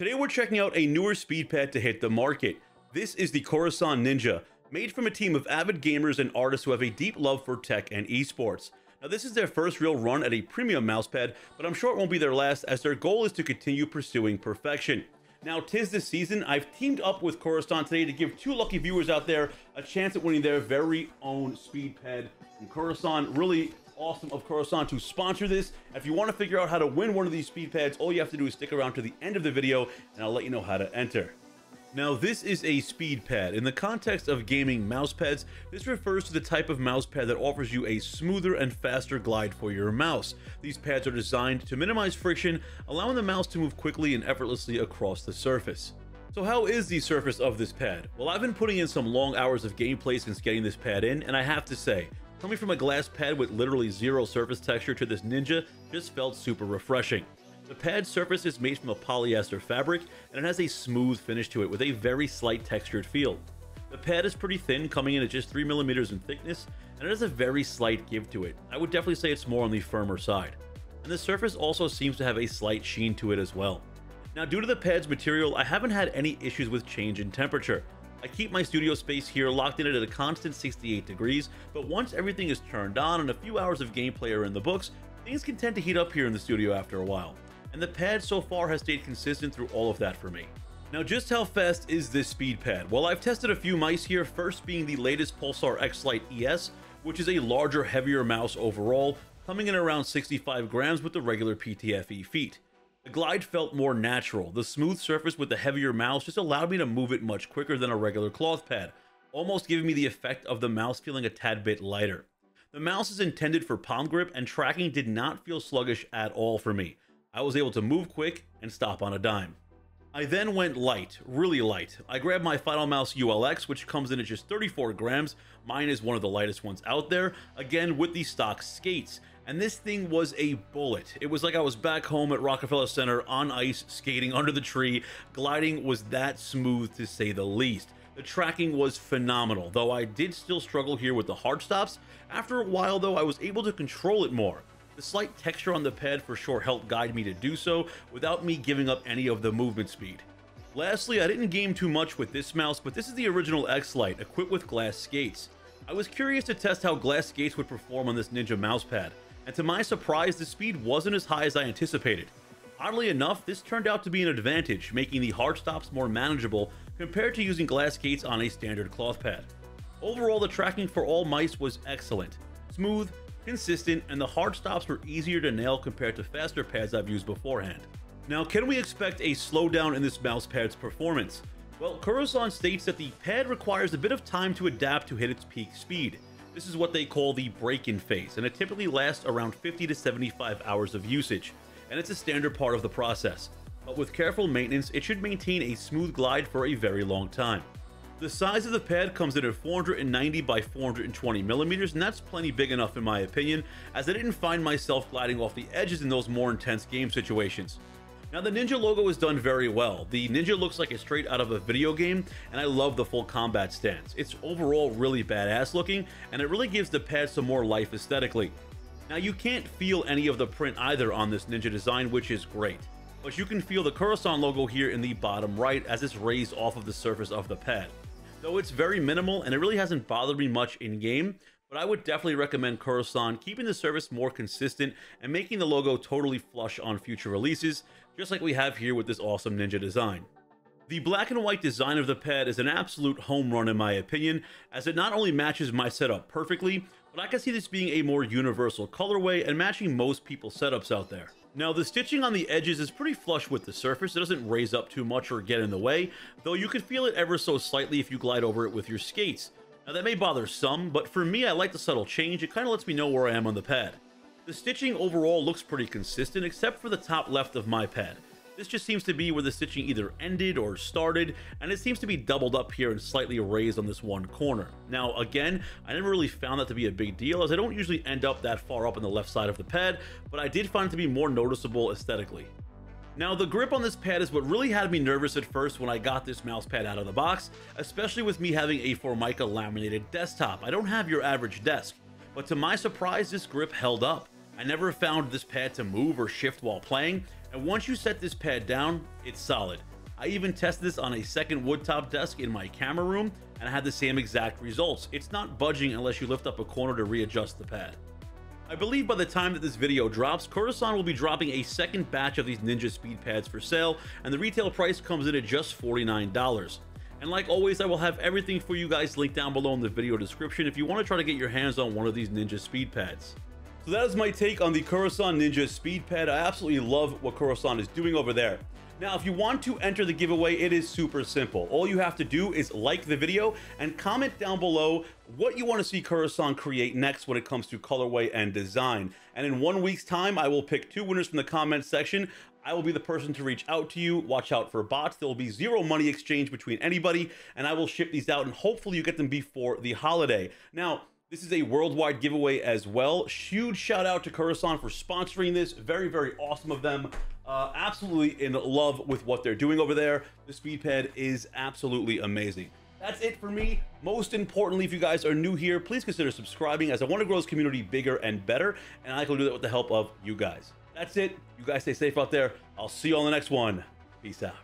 Today we're checking out a newer speed pad to hit the market. This is the Kurosun Ninja, made from a team of avid gamers and artists who have a deep love for tech and esports. Now this is their first real run at a premium mousepad, but I'm sure it won't be their last, as their goal is to continue pursuing perfection. Now, 'tis this season, I've teamed up with Kurosun today to give two lucky viewers out there a chance at winning their very own speed pad from Kurosun. Really awesome of Kurosun to sponsor this. If you want to figure out how to win one of these speed pads, all you have to do is stick around to the end of the video and I'll let you know how to enter. Now, this is a speed pad. In the context of gaming mouse pads, this refers to the type of mouse pad that offers you a smoother and faster glide for your mouse. These pads are designed to minimize friction, allowing the mouse to move quickly and effortlessly across the surface. So how is the surface of this pad? Well, I've been putting in some long hours of gameplay since getting this pad in, and I have to say, coming from a glass pad with literally zero surface texture to this Ninja just felt super refreshing. The pad surface is made from a polyester fabric, and it has a smooth finish to it with a very slight textured feel. The pad is pretty thin, coming in at just 3mm in thickness, and it has a very slight give to it. I would definitely say it's more on the firmer side. And the surface also seems to have a slight sheen to it as well. Now, due to the pad's material, I haven't had any issues with change in temperature. I keep my studio space here locked in at a constant 68 degrees, but once everything is turned on and a few hours of gameplay are in the books, things can tend to heat up here in the studio after a while. And the pad so far has stayed consistent through all of that for me. Now, just how fast is this speed pad? Well, I've tested a few mice here, first being the latest Pulsar X Lite ES, which is a larger, heavier mouse overall, coming in around 65 grams with the regular PTFE feet. The glide felt more natural. The smooth surface with the heavier mouse just allowed me to move it much quicker than a regular cloth pad, almost giving me the effect of the mouse feeling a tad bit lighter. The mouse is intended for palm grip, and tracking did not feel sluggish at all for me. I was able to move quick and stop on a dime. I then went light, really light. I grabbed my Final Mouse ULX, which comes in at just 34 grams. Mine is one of the lightest ones out there, again with the stock skates. And this thing was a bullet. It was like I was back home at Rockefeller Center on ice, skating under the tree. Gliding was that smooth, to say the least. The tracking was phenomenal, though I did still struggle here with the hard stops. After a while though, I was able to control it more. The slight texture on the pad for sure helped guide me to do so without me giving up any of the movement speed. Lastly, I didn't game too much with this mouse, but this is the original X Lite equipped with glass skates. I was curious to test how glass skates would perform on this Ninja mousepad, and to my surprise, the speed wasn't as high as I anticipated. Oddly enough, this turned out to be an advantage, making the hard stops more manageable compared to using glass skates on a standard cloth pad. Overall, the tracking for all mice was excellent, smooth, consistent, and the hard stops were easier to nail compared to faster pads I've used beforehand. Now, can we expect a slowdown in this mousepad's performance? Well, Kurosun states that the pad requires a bit of time to adapt to hit its peak speed. This is what they call the break-in phase, and it typically lasts around 50 to 75 hours of usage, and it's a standard part of the process. But with careful maintenance, it should maintain a smooth glide for a very long time. The size of the pad comes in at 490 by 420 millimeters, and that's plenty big enough in my opinion, as I didn't find myself gliding off the edges in those more intense game situations. Now, the Ninja logo is done very well. The Ninja looks like it's straight out of a video game, and I love the full combat stance. It's overall really badass looking, and it really gives the pad some more life aesthetically. Now, you can't feel any of the print either on this Ninja design, which is great. But you can feel the Kurosun logo here in the bottom right as it's raised off of the surface of the pad. Though it's very minimal and it really hasn't bothered me much in game, but I would definitely recommend Kurosun keeping the surface more consistent and making the logo totally flush on future releases, just like we have here with this awesome Ninja design. The black and white design of the pad is an absolute home run in my opinion, as it not only matches my setup perfectly, but I can see this being a more universal colorway and matching most people's setups out there. Now, the stitching on the edges is pretty flush with the surface. It doesn't raise up too much or get in the way, though you can feel it ever so slightly if you glide over it with your skates. Now, that may bother some, but for me, I like the subtle change. It kind of lets me know where I am on the pad. The stitching overall looks pretty consistent, except for the top left of my pad. This just seems to be where the stitching either ended or started, and it seems to be doubled up here and slightly raised on this one corner. Now, again, I never really found that to be a big deal, as I don't usually end up that far up on the left side of the pad, but I did find it to be more noticeable aesthetically. Now, the grip on this pad is what really had me nervous at first when I got this mouse pad out of the box, especially with me having a Formica laminated desktop. I don't have your average desk, but to my surprise, this grip held up. I never found this pad to move or shift while playing, and once you set this pad down, it's solid. I even tested this on a second wood top desk in my camera room, and I had the same exact results. It's not budging unless you lift up a corner to readjust the pad. I believe by the time that this video drops, Kurosun will be dropping a second batch of these Ninja speed pads for sale, and the retail price comes in at just $49. And like always, I will have everything for you guys linked down below in the video description if you want to try to get your hands on one of these Ninja speed pads. So that is my take on the Kurosun Ninja speed pad. I absolutely love what Kurosun is doing over there. Now, if you want to enter the giveaway, it is super simple. All you have to do is like the video and comment down below what you want to see Kurosun create next when it comes to colorway and design. And in 1 week's time, I will pick 2 winners from the comment section. I will be the person to reach out to you. Watch out for bots. There will be zero money exchange between anybody, and I will ship these out, and hopefully you get them before the holiday. Now, this is a worldwide giveaway as well. Huge shout out to Kurosun for sponsoring this. Very, very awesome of them. Absolutely in love with what they're doing over there. The speed pad is absolutely amazing. That's it for me. Most importantly, if you guys are new here, please consider subscribing, as I want to grow this community bigger and better, and I can do that with the help of you guys. That's it. You guys stay safe out there. I'll see you on the next one. Peace out.